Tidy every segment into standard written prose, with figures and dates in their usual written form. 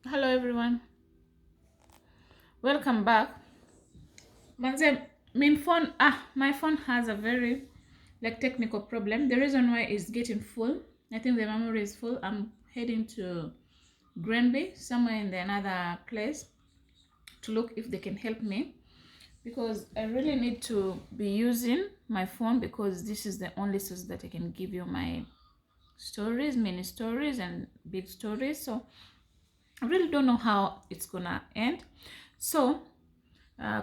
Hello everyone, welcome back. Manze, my phone has a very technical problem. The reason why it's getting full, I think the memory is full. I'm heading to Granby, somewhere in the another place, to look if they can help me because I really need to be using my phone because this is the only source that I can give you my stories, mini stories and big stories. So I really don't know how it's gonna end. So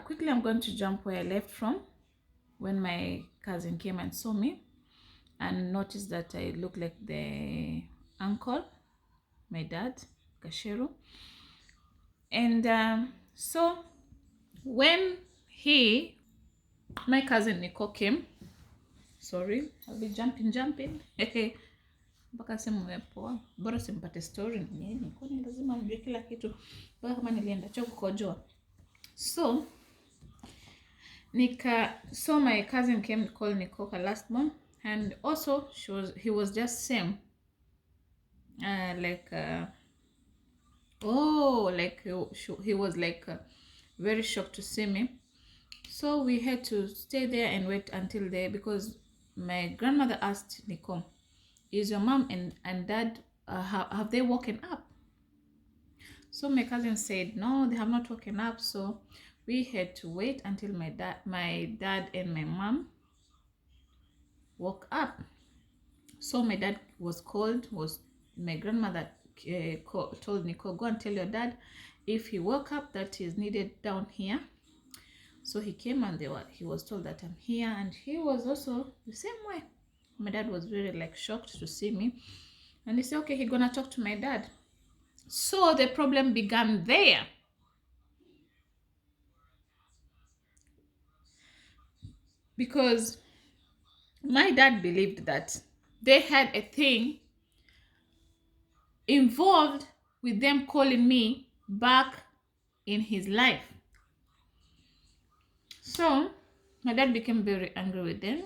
quickly, I'm going to jump where I left from when my cousin came and saw me and noticed that I look like the uncle, my dad, Gasheru. And so when my cousin Nico came, sorry, I'll be jumping. Mpaka simu imepoa, bora simpate story nini, kwani lazima mjue kila kitu mpaka kama nilienda choo kukojoa. So my cousin came called Nikoka last month, and also he was just same like oh like he was very shocked to see me. So we had to stay there and wait until there because my grandmother asked Nico, is your mom and dad have they woken up? So my cousin said no, they have not woken up. So we had to wait until my dad and my mom woke up. So my dad was called, was my grandmother told Nico, go and tell your dad if he woke up that he's needed down here. So he came and he was told that I'm here, and he was also the same way. My dad was very shocked to see me, and he said, okay, he's gonna talk to my dad. So the problem began there because my dad believed that they had a thing involved with them calling me back in his life. So my dad became very angry with them.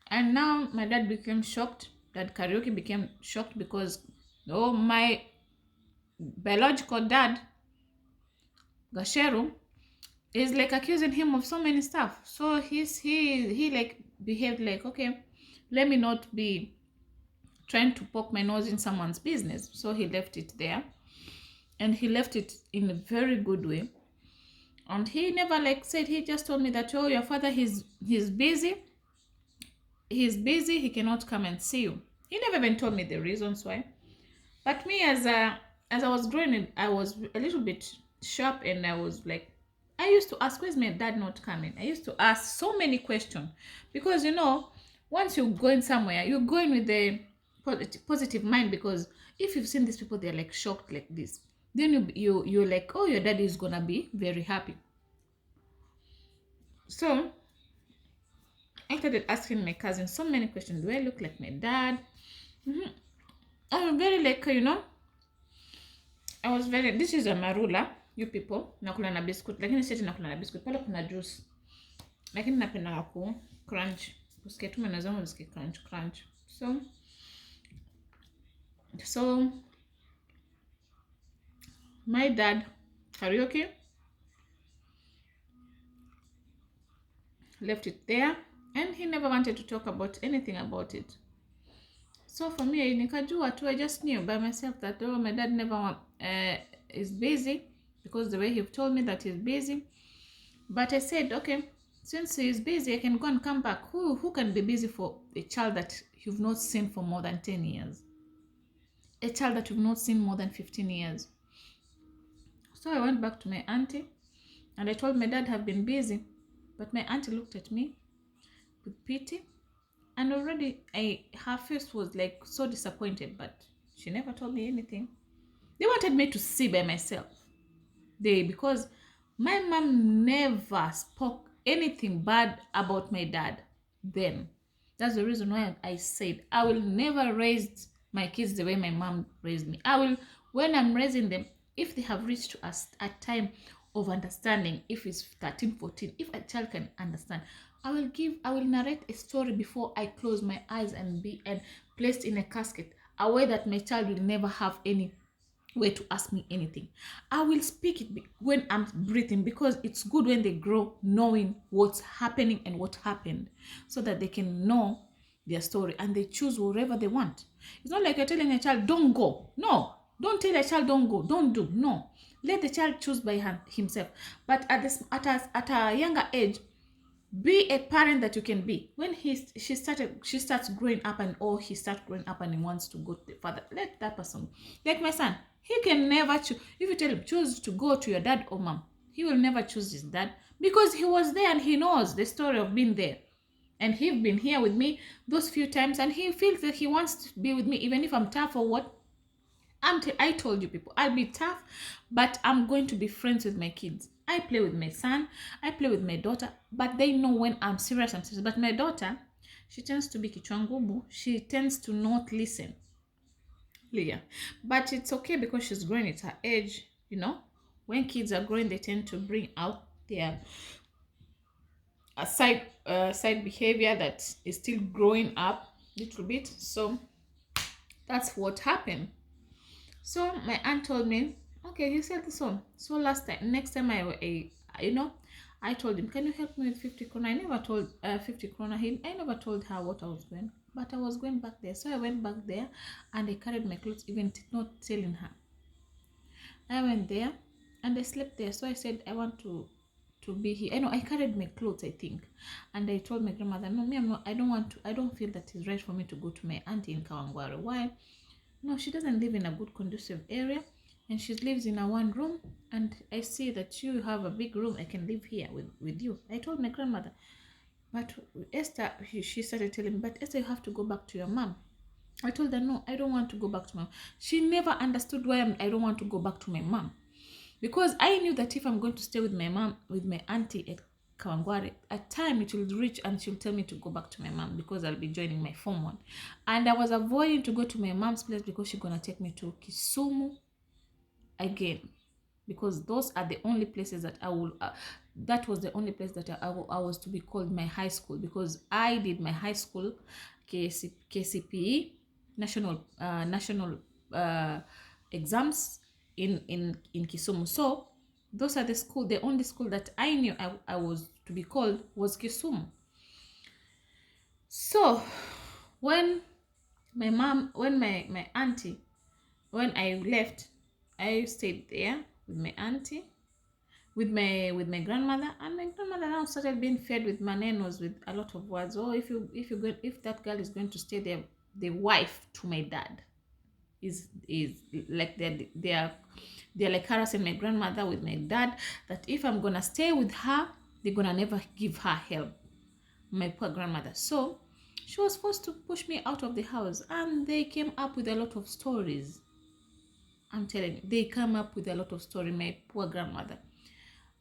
And now my dad became shocked. That Karaoke became shocked because my biological dad, Gasheru, is accusing him of so many stuff. So he behaved okay, let me not be trying to poke my nose in someone's business. So he left it there. And he left it in a very good way. And he never said, he just told me that, oh, your father, he's busy. He's busy, he cannot come and see you. He never even told me the reasons why. But me, as I was growing, I was a little bit sharp, and I was I used to ask, where's my dad not coming? I used to ask so many questions because once you're going somewhere, you're going with the positive mind, because if you've seen these people, they're shocked like this, then you're like, oh, your dad is gonna be very happy. So I started asking my cousin so many questions. Do I look like my dad? I'm very I was very, this is a marula, you people, nakula na biscuit, lakini sisi nakula na biscuit, pale kuna juice. Lakini napenda ku crunch. Usikie tu meno zangu zisikie crunch. So my dad, Karaoke, left it there, and he never wanted to talk about anything about it. So for me, nikajua too, I just knew by myself that, oh, my dad never is busy, because the way he told me that he's busy. But I said, okay, since he's busy, I can go and come back. Who can be busy for a child that you've not seen for more than 10 years? A child that you've not seen more than 15 years. So I went back to my auntie, and I told my dad I've been busy. But my auntie looked at me with pity, and already her face was so disappointed, but she never told me anything. They wanted me to see by myself. Because my mom never spoke anything bad about my dad then. That's the reason why I said I will never raise my kids the way my mom raised me. I will, when I'm raising them, if they have reached a time of understanding, if it's 13, 14, if a child can understand, I will narrate a story before I close my eyes and be placed in a casket, a way that my child will never have any were to ask me anything, I will speak it when I'm breathing, because it's good when they grow knowing what's happening and what happened, so that they can know their story and they choose wherever they want. It's not like you're telling a child, don't go. No, don't tell a child, don't go, don't do. No, let the child choose by himself. But at a younger age, be a parent that you can be. When she starts growing up, and or he starts growing up and he wants to go to the father, let that person, like my son, he can never choose. If you tell him choose to go to your dad or mom, he will never choose his dad, because he was there and he knows the story of being there, and he's been here with me those few times, and he feels that he wants to be with me even if I'm tough or what. I told you people, I'll be tough, but I'm going to be friends with my kids. I play with my son, I play with my daughter, but they know when I'm serious, I'm serious. But my daughter, she tends to be kichwangubu. She tends to not listen. Yeah. But it's okay because she's growing. It's her age, you know. When kids are growing, they tend to bring out their side behavior that is still growing up a little bit. So that's what happened. So my aunt told me, okay, he said this one. So next time I told him, can you help me with 50 krona? I never told 50 krona. I never told her what I was going, but I was going back there. So I went back there and I carried my clothes, even not telling her. I went there and I slept there. So I said, I want to be here. I know I carried my clothes, I think, and I told my grandmother, no, me, I'm not. I don't want to. I don't feel that it's right for me to go to my auntie in Kawangware. Why? No, she doesn't live in a good conducive area, and she lives in a one room, and I see that you have a big room. I can live here with you. I told my grandmother, but Esther, she started telling me, but Esther, you have to go back to your mom. I told her, no, I don't want to go back to my mom. She never understood why I don't want to go back to my mom, because I knew that if I'm going to stay with my mom, with my auntie at Kawangware, at time it will reach and she'll tell me to go back to my mom because I'll be joining my form 1. And I was avoiding to go to my mom's place because she's gonna take me to Kisumu again, because those are the only places that I will that was the only place that I was to be called my high school, because I did my high school KCPE national exams in Kisumu. So those are the only school that I knew I was to be called was Kisumu. So when my auntie, when I left, I stayed there with my auntie, with my grandmother, and my grandmother now started being fed with manenos, with a lot of words. Oh, if that girl is going to stay there, the wife to my dad is like they're like harassing my grandmother with my dad, that if I'm gonna stay with her, they're gonna never give her help, my poor grandmother. So she was forced to push me out of the house, and they came up with a lot of stories. I'm telling you, they come up with a lot of stories, my poor grandmother.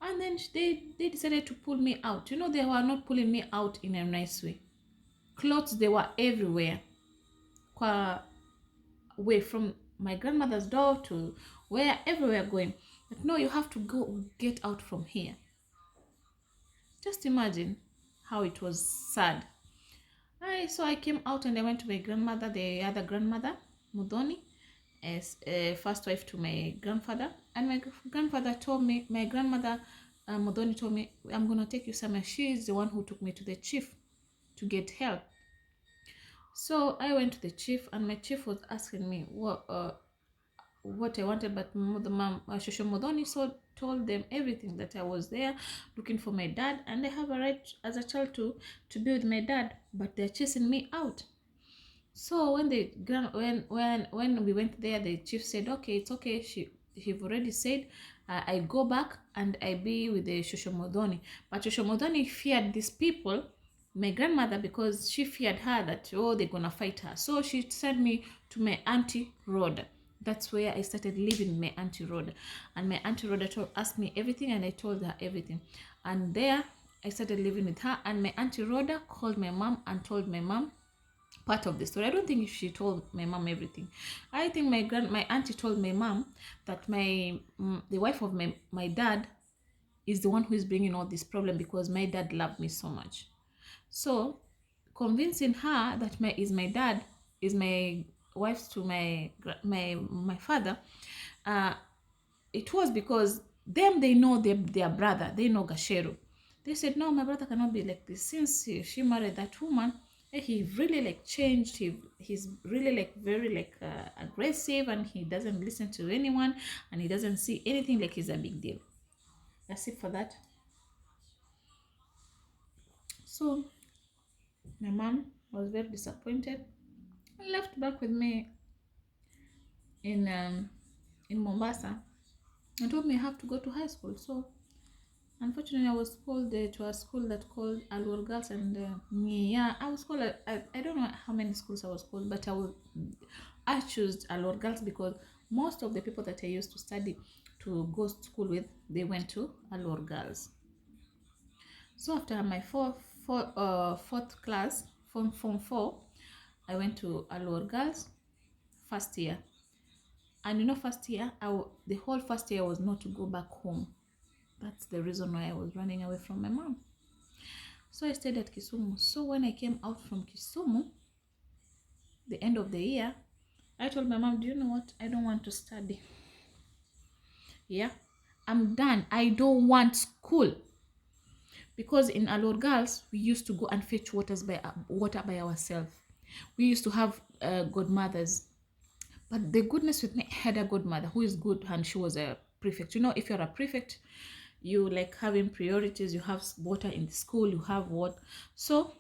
And then they decided to pull me out. You know, they were not pulling me out in a nice way. Clothes, they were everywhere. Away from my grandmother's door to where everywhere going. But no, you have to go get out from here. Just imagine how it was sad. So I came out and I went to my grandmother, the other grandmother, Mudoni, as first wife to my grandfather. And my grandfather told me, my grandmother Mudoni told me, I'm gonna take you somewhere. She is the one who took me to the chief to get help. So I went to the chief, and my chief was asking me what I wanted, but the mom, Shosho Modoni, told them everything, that I was there looking for my dad, and I have a right as a child to be with my dad, but they're chasing me out. So when we went there, the chief said, okay, it's okay. He've already said I go back and I be with the Shosho Modoni, but Shosho Modoni feared these people, my grandmother, because she feared her that, oh, they're gonna fight her. So she sent me to my auntie Rhoda. That's where I started living with my auntie Rhoda. And my auntie Rhoda asked me everything, and I told her everything. And there I started living with her, and my auntie Rhoda called my mom and told my mom part of the story. I don't think she told my mom everything. I think my auntie told my mom that the wife of my dad is the one who is bringing all this problem, because my dad loved me so much. So convincing her that my dad is my wives to my father, it was because they know their brother, they know Gasheru. They said, no, my brother cannot be like this. Since she married that woman, he really like changed. He's really like very like aggressive, and he doesn't listen to anyone, and he doesn't see anything like it's a big deal. That's it for that. So my mom was very disappointed and left back with me in Mombasa and told me I have to go to high school. So unfortunately, I was called to a school that called Alwar Girls, and yeah, I was called. I don't know how many schools I was called, but I chose Alwar Girls because most of the people that I used to study to go to school with, they went to Alwar Girls. So after my fourth class, form 4, I went to Alwar Girls first year. And first year, the whole first year was not to go back home. That's the reason why I was running away from my mom. So I stayed at Kisumu. So when I came out from Kisumu, the end of the year, I told my mom, do you know what? I don't want to study. Yeah, I'm done. I don't want school. Because in Alor Girls, we used to go and fetch water by ourselves. We used to have godmothers. But the goodness with me, I had a godmother who is good, and she was a prefect. If you're a prefect, you like having priorities. You have water in the school, you have what. So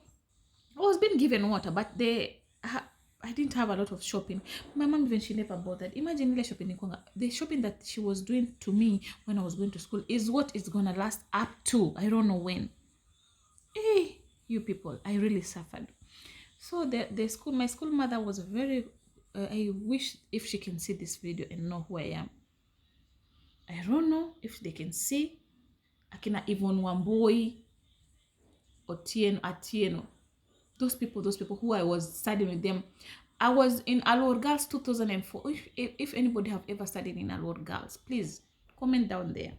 I was being given water, but I didn't have a lot of shopping. My mom, even she never bothered. Imagine the shopping that she was doing to me when I was going to school is what is gonna last up to I don't know when. Hey, you people, I really suffered. So my school mother was very. I wish if she can see this video and know who I am. I don't know if they can see. Akina Yvonne Wamboi, Atieno. Those people who I was studying with them. I was in Alor Girls 2004. If anybody have ever studied in Alor Girls, please comment down there.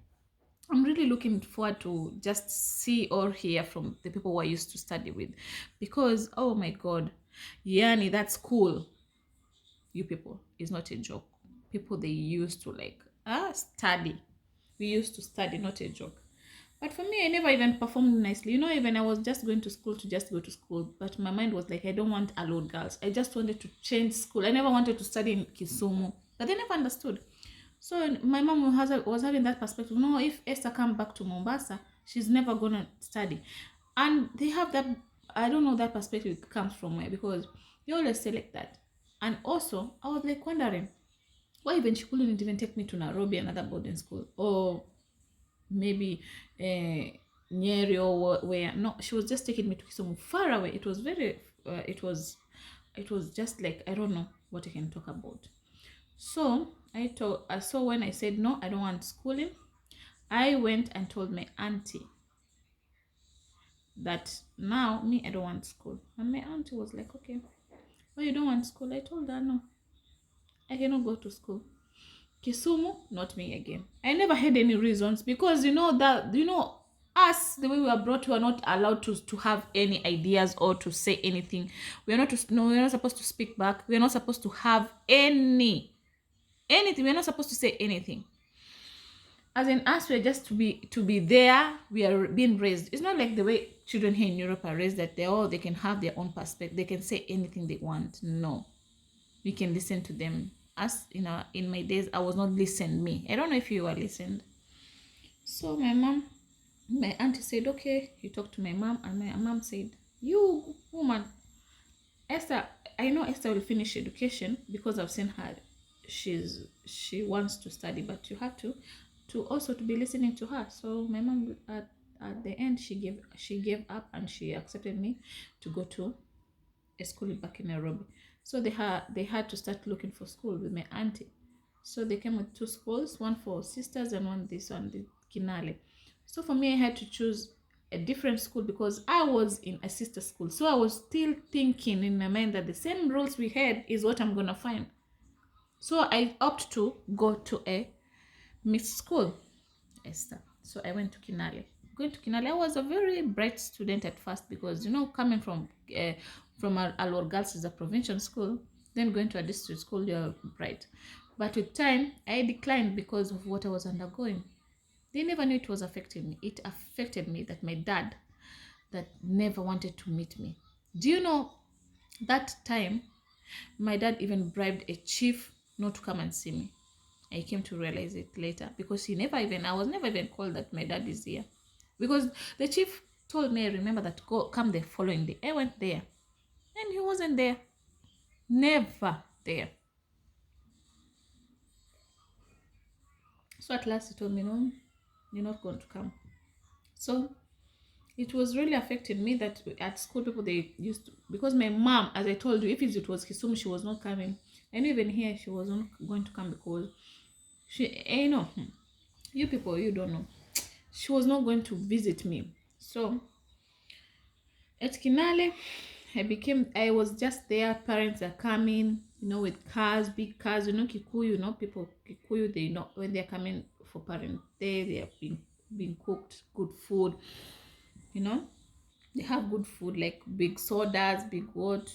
I'm really looking forward to just see or hear from the people who I used to study with, because oh my god, Yani, that school, you people, is not a joke. People, they used to like study. We used to study, not a joke. But for me, I never even performed nicely. Even I was just going to school to just go to school. But my mind was like, I don't want Alod Girls. I just wanted to change school. I never wanted to study in Kisumu. But they never understood. So my mom was having that perspective. No, if Esther comes back to Mombasa, she's never going to study. And they have that, I don't know that perspective comes from where, because they always say like that. And also, I was like wondering, why even she couldn't even take me to Nairobi, another boarding school, or maybe Nyeri or where. No, she was just taking me to Kisumu, far away. It was very it was just like, I don't know what I can talk about. So when I said no, I don't want schooling, I went and told my auntie that now me, I don't want school. And my auntie was like, okay, why you don't want school? I told her, no, I cannot go to school. Kisumu, not me again. I never had any reasons, because us, the way we are brought, we are not allowed to have any ideas or to say anything. We're not supposed to speak back. We're not supposed to have anything. We're not supposed to say anything. As in us, we're just to be there. We are being raised. It's not like the way children here in Europe are raised, that they can have their own perspective. They can say anything they want. No. We can listen to them. As in my days, I was not listened. I don't know if you were listened. So my auntie said, okay, you talk to my mom. And my mom said, you woman, Esther, I know Esther will finish education, because I've seen her. She wants to study, but you have to also to be listening to her. So my mom, at the end, she gave up, and she accepted me to go to a school back in Nairobi. So they had to start looking for school with my auntie. So they came with 2 schools, one for sisters and one the Kinale. So for me, I had to choose a different school, because I was in a sister school. So I was still thinking in my mind that the same rules we had is what I'm gonna find. So I opted to go to a mixed school, Esther. So I went to Kinale. Going to Kinale, I was a very bright student at first, because coming from Alor Girls is a provincial school. then going to a district school, you're bright. But with time, I declined because of what I was undergoing. They never knew it was affecting me. It affected me that my dad that never wanted to meet me. Do you know that time my dad even bribed a chief not to come and see me? I came to realize it later because I was never even called that my dad is here. Because the chief told me, I remember that come the following day. I went there and he wasn't there. Never there. So at last he told me, no, you're not going to come. So it was really affecting me that at school people, they used to, because my mom, as I told you, if it was Kisumu, she was not coming. And even here, she was not going to come because you people, you don't know. She was not going to visit me. So at Kinale, I was just there. Parents are coming, with cars, big cars. Kikuyu, people, Kikuyu, they know when they're coming for Parent Day, they are being cooked, good food. They have good food, like big sodas, big what.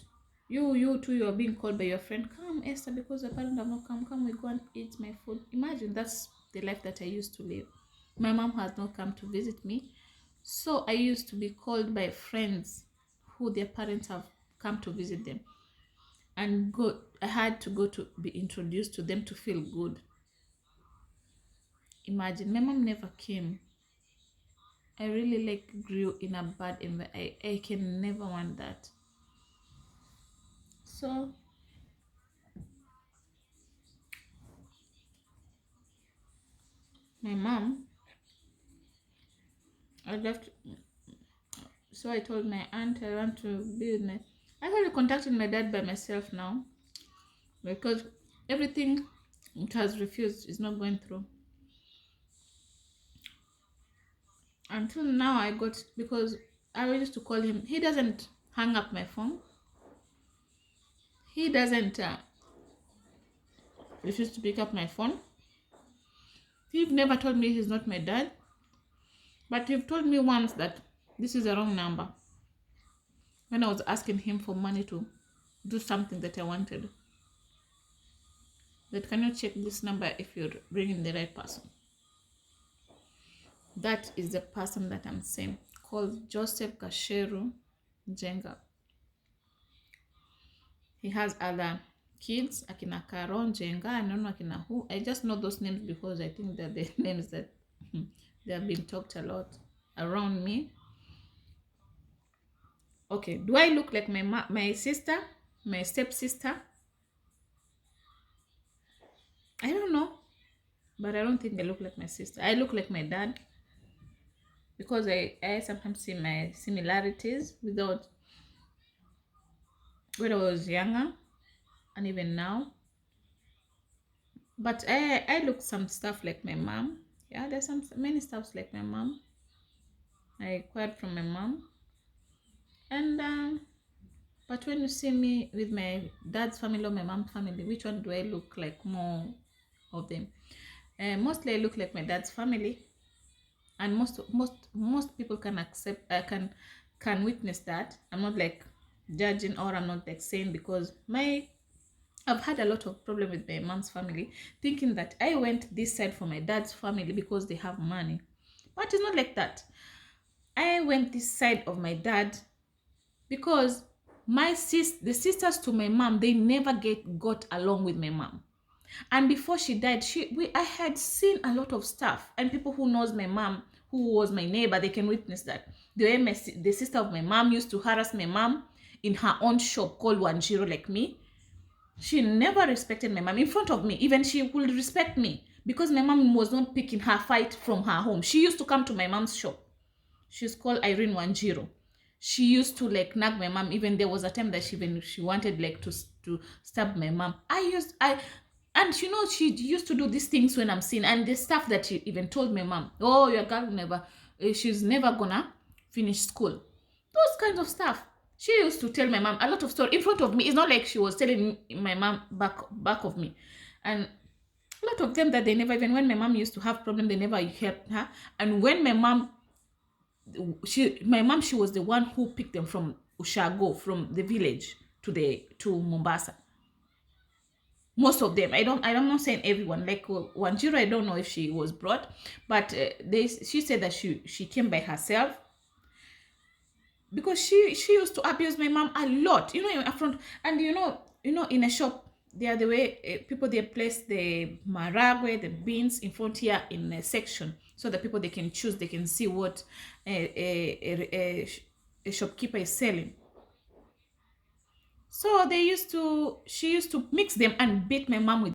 You too, you are being called by your friend. Come, Esther, because your parents have not come. Come, we go and eat my food. Imagine that's the life that I used to live. My mom has not come to visit me. So I used to be called by friends who their parents have come to visit them. And I had to go to be introduced to them to feel good. Imagine, my mom never came. I really grew in a bad environment. I can never want that. So my mom, I left. So I told my aunt I want to be with I started contacting my dad by myself now because everything it has refused is not going through. Until now because I used to call him. He doesn't hang up my phone. He doesn't refuse to pick up my phone. He's never told me he's not my dad. But he told me once that this is a wrong number. When I was asking him for money to do something that I wanted. That can you check this number if you're bringing the right person? That is the person that I'm saying, called Joseph Kasheru Jenga. He has other kids, Akina Karon Jenga, I don't know Akina who. I just know those names because I think that the names that they have been talked a lot around me. Okay, do I look like my sister, my stepsister? I don't know, but I don't think I look like my sister. I look like my dad because I sometimes see my similarities without when I was younger and even now. But I look some stuff like my mom. Yeah, there's many stuffs like my mom. I acquired from my mom. And but when you see me with my dad's family or my mom's family, which one do I look like more of them? Mostly I look like my dad's family, and most people can accept, can witness that. I'm not judging, or I'm not saying, because I've had a lot of problem with my mom's family, thinking that I went this side for my dad's family because they have money, but it's not like that. I went this side of my dad because the sisters to my mom, they never got along with my mom. And before she died, I had seen a lot of stuff, and people who knows my mom, who was my neighbor, they can witness that. The way the sister of my mom used to harass my mom in her own shop called Wanjiro, like me. She never respected my mom in front of me. Even she would respect me because my mom was not picking her fight from her home. She used to come to my mom's shop. She's called Irene Wanjiro. She used to nag my mom. Even there was a time that she wanted to stab my mom. And she used to do these things when I'm seeing, and the stuff that she even told my mom, oh, your girl she's never gonna finish school. Those kinds of stuff. She used to tell my mom a lot of stories in front of me. It's not like she was telling my mom back of me. And a lot of them that they never, even when my mom used to have problems, they never helped her. And when my mom, she was the one who picked them from Ushago, from the village to Mombasa. Most of them, I'm not saying everyone. Like Wanjiru, I don't know if she was brought, but she said that she came by herself, because she used to abuse my mom a lot, you know, in front. And in a shop, they are the way people, they place the maragwe, the beans in front here in a section, so that people, they can choose, they can see what a shopkeeper is selling. So she used to mix them and beat my mom with